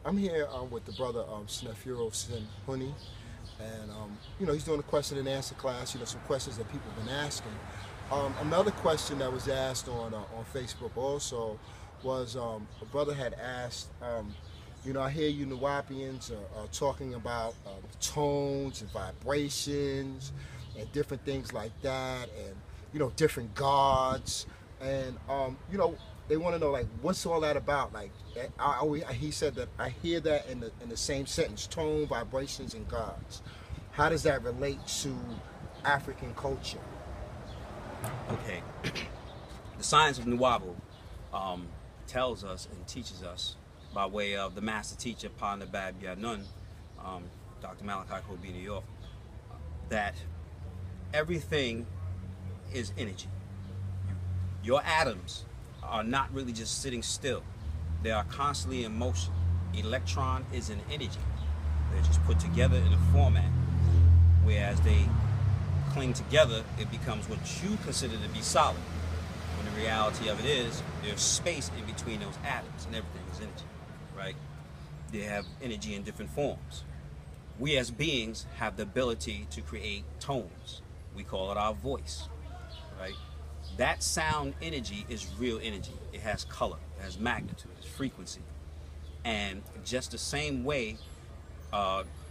I'm here with the brother Snefuro Sinhuni, and he's doing a question and answer class. Some questions that people have been asking. Another question that was asked on Facebook also was a brother had asked. I hear you Nuwapians are talking about tones and vibrations and different things like that, and different gods, and they want to know, like, what's all that about? Like, he said that I hear that in the same sentence: tone, vibrations, and gods. How does that relate to African culture? Okay, the science of Nuwabu tells us and teaches us, by way of the master teacher Panda Bab Yanun, Dr. Malachi Kobe, New York, that everything is energy. Your atoms are not really just sitting still. They are constantly in motion. Electron is an energy. They're just put together in a format, whereas they cling together, it becomes what you consider to be solid. When the reality of it is, there's space in between those atoms, and everything is energy, right? They have energy in different forms. We as beings have the ability to create tones. We call it our voice, right? That sound energy is real energy. It has color, it has magnitude, it's frequency. And just the same way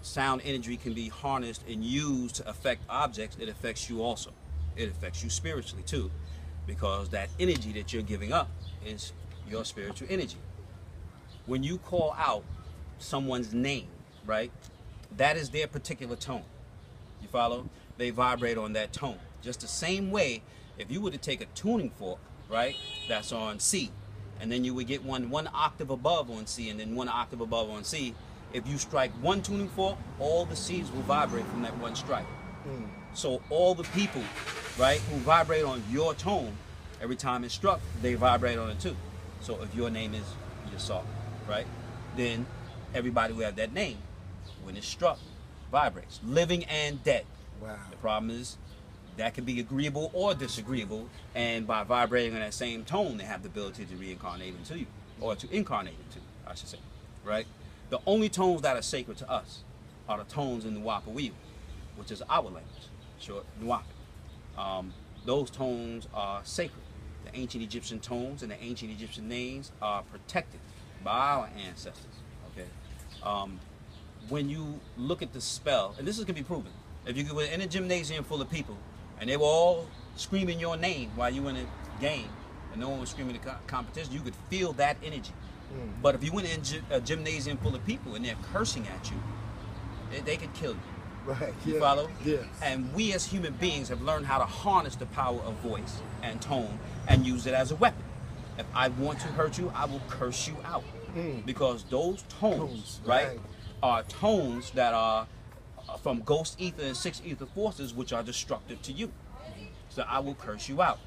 sound energy can be harnessed and used to affect objects, it affects you also. It affects you spiritually too, because that energy that you're giving up is your spiritual energy. When you call out someone's name, right, that is their particular tone. You follow? They vibrate on that tone. Just the same way, if you were to take a tuning fork, right, that's on C, and then you would get one octave above on C and then one octave above on C, if you strike one tuning fork, all the C's will vibrate from that one strike. So all the people, right, who vibrate on your tone, every time it's struck, they vibrate on it too. So if your name is Yasar, right, then everybody who have that name, when it's struck, vibrates, living and dead. Wow. The problem is that can be agreeable or disagreeable, and by vibrating on that same tone, they have the ability to reincarnate into you, or to incarnate into you, I should say, right? The only tones that are sacred to us are the tones in Nuwapiwiyu, which is our language, short Nuwapi. Those tones are sacred. The ancient Egyptian tones and the ancient Egyptian names are protected by our ancestors, okay? When you look at the spell, and this is going to be proven, if you were in a gymnasium full of people and they were all screaming your name while you were in a game and no one was screaming the competition, you could feel that energy. But if you went in a gymnasium full of people and they're cursing at you, they could kill you. Right. You follow? Yes. And we as human beings have learned how to harness the power of voice and tone and use it as a weapon. If I want to hurt you, I will curse you out. Because those tones, right, are tones that are from ghost ether and six ether forces, which are destructive to you. So I will curse you out.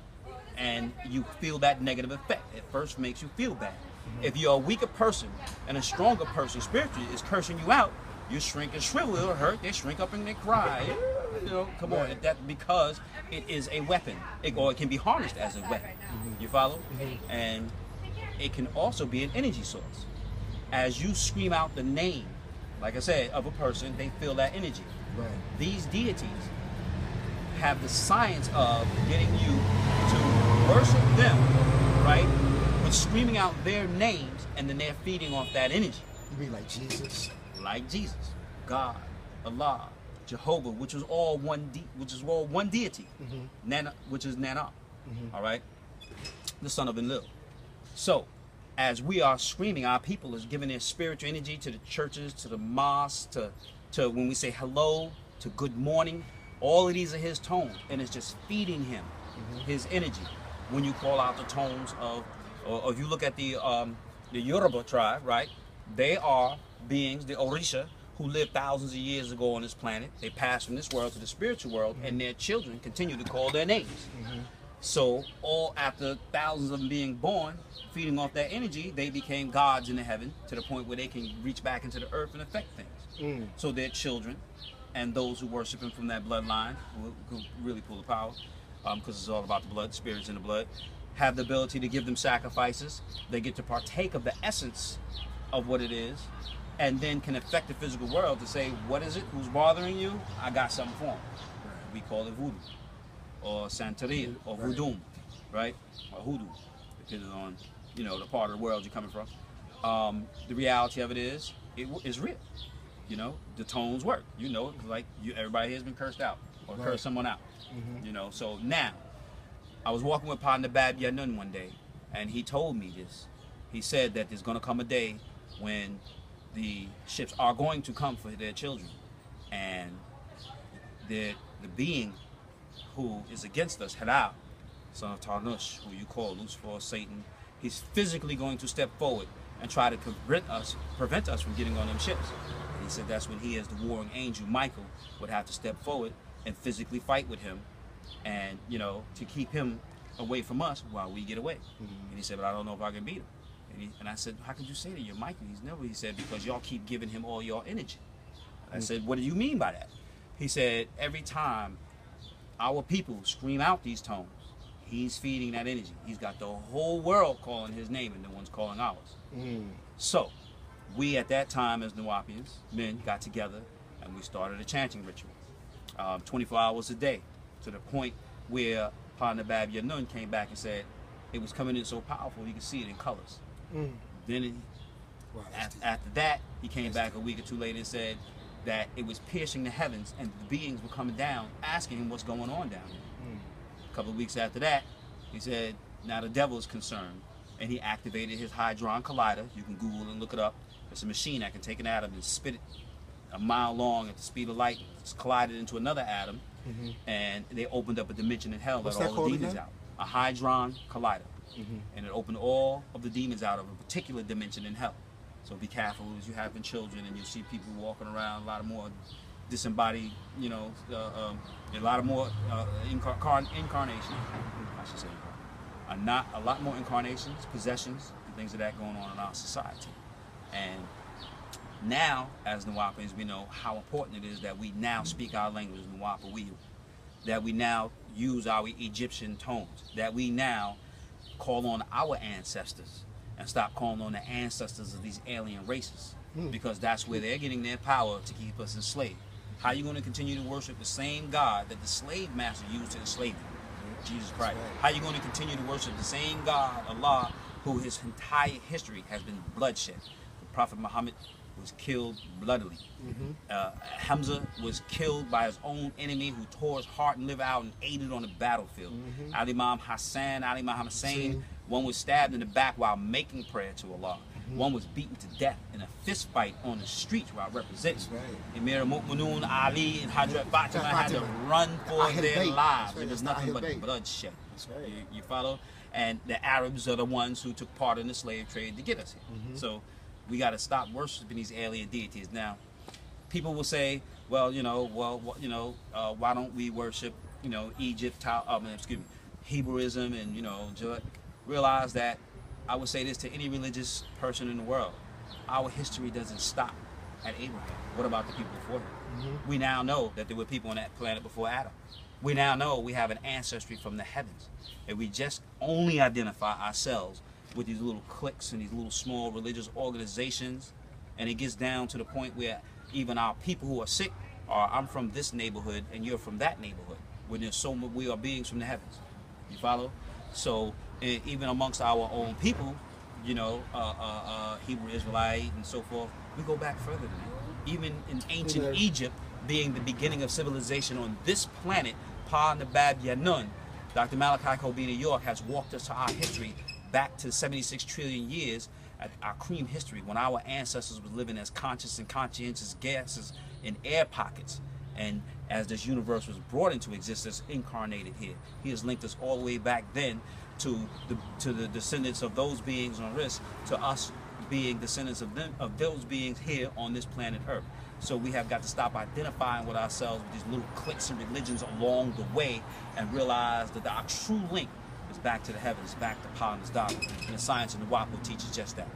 And you feel that negative effect. It first makes you feel bad. If you're a weaker person and a stronger person spiritually is cursing you out, you shrink and shrivel, it'll hurt, they shrink up and they cry. Come on, that because it is a weapon, or it can be harnessed as a weapon. You follow? And it can also be an energy source. As you scream out the name, like I said, of a person, they feel that energy. Right. These deities have the science of getting you to worship them, right? With screaming out their names, and then they're feeding off that energy. You mean like Jesus? Like Jesus, God, Allah, Jehovah, which is all one deity, Nana, which is Nana, all right, the son of Enlil. So, as we are screaming, our people is giving their spiritual energy to the churches, to the mosques, to when we say hello, to good morning. All of these are his tones, and it's just feeding him his energy. When you call out the tones of, or if you look at the Yoruba tribe, right? They are beings, the Orisha, who lived thousands of years ago on this planet. They passed from this world to the spiritual world, and their children continue to call their names. So, all after thousands of them being born, feeding off that energy, they became gods in the heaven to the point where they can reach back into the earth and affect things. So their children and those who worship him from that bloodline, who really pull the power, because it's all about the blood, spirits in the blood, have the ability to give them sacrifices. They get to partake of the essence of what it is, and then can affect the physical world to say, what is it? Who's bothering you? I got something for them. We call it voodoo, or Santeria, or voodoo, right? Or hoodoo, depending on, you know, the part of the world you're coming from. The reality of it is real. You know, the tones work. You know, like everybody here has been cursed out or cursed someone out. You know, so now, I was walking with Partner Bab Yanun one day, and he told me this. He said that there's going to come a day when the ships are going to come for their children, and the being who is against us, Hadar, son of Tarnush, who you call Lucifer or Satan, he's physically going to step forward and try to prevent us from getting on them ships. And he said that's when he, as the warring angel Michael, would have to step forward and physically fight with him, and, you know, to keep him away from us while we get away. And he said, but I don't know if I can beat him. And I said, how could you say that? You're Michael. He said, because y'all keep giving him all your energy. I said, what do you mean by that? He said, every time our people scream out these tones, he's feeding that energy. He's got the whole world calling his name, and no one's calling ours. So we, at that time, as Nuwapians, men, got together and we started a chanting ritual, 24 hours a day, to the point where Partner Bab Yanun came back and said it was coming in so powerful he could see it in colors. Then after that, he came back a week or two later and said that it was piercing the heavens, and the beings were coming down asking him what's going on down there. A couple of weeks after that, he said now the devil is concerned, and he activated his Hadron Collider. You can Google and look it up. It's a machine that can take an atom and spit it a mile long at the speed of light. It's collided into another atom, and they opened up a dimension in hell, let all the demons out. A Hadron Collider. And it opened all of the demons out of a particular dimension in hell. So be careful as you having children and you see people walking around, a lot of more disembodied, you know, a lot of more incarnations, I should say, not a lot more incarnations, possessions, and things of that going on in our society. And now, as Nuwapians, we know how important it is that we now speak our language, Nuwapiwiyu, that we now use our Egyptian tones, that we now call on our ancestors and stop calling on the ancestors of these alien races, because that's where they're getting their power to keep us enslaved. How are you going to continue to worship the same God that the slave master used to enslave you, Jesus Christ? How are you going to continue to worship the same God, Allah, who his entire history has been bloodshed? The Prophet Muhammad was killed bloodily. Hamza was killed by his own enemy, who tore his heart and liver out and ate it on the battlefield. Ali Imam Hassan, Ali Imam Hussein, one was stabbed in the back while making prayer to Allah. One was beaten to death in a fist fight on the streets where I represent. Emir Mu'minun Ali and Hadrat Fatima had to run for their lives. It was nothing but bloodshed. You follow? And the Arabs are the ones who took part in the slave trade to get us here. So we got to stop worshiping these alien deities. Now, people will say, well, you know, why don't we worship, you know, Hebrewism, and, you know, realize that I would say this to any religious person in the world: our history doesn't stop at Abraham. What about the people before him? We now know that there were people on that planet before Adam. We now know we have an ancestry from the heavens, and we just only identify ourselves with these little cliques and these little small religious organizations, and it gets down to the point where even our people who are sick are, I'm from this neighborhood and you're from that neighborhood, when there's so much, we are beings from the heavens. You follow? So even amongst our own people, you know, Hebrew Israelite and so forth, we go back further than that. Even in ancient Egypt, being the beginning of civilization on this planet, Pa Nabab Yanun, Dr. Malachi Kobina York has walked us to our history back to 76 trillion years, at our cream history, when our ancestors were living as conscious and conscientious gases in air pockets. And as this universe was brought into existence, incarnated here, he has linked us all the way back then to the descendants of those beings on Risk, to us being descendants of them, of those beings here on this planet Earth. So we have got to stop identifying with ourselves with these little cliques and religions along the way, and realize that our true link is back to the heavens, back to Pa's doctrine. And the science of the Wapo teaches just that.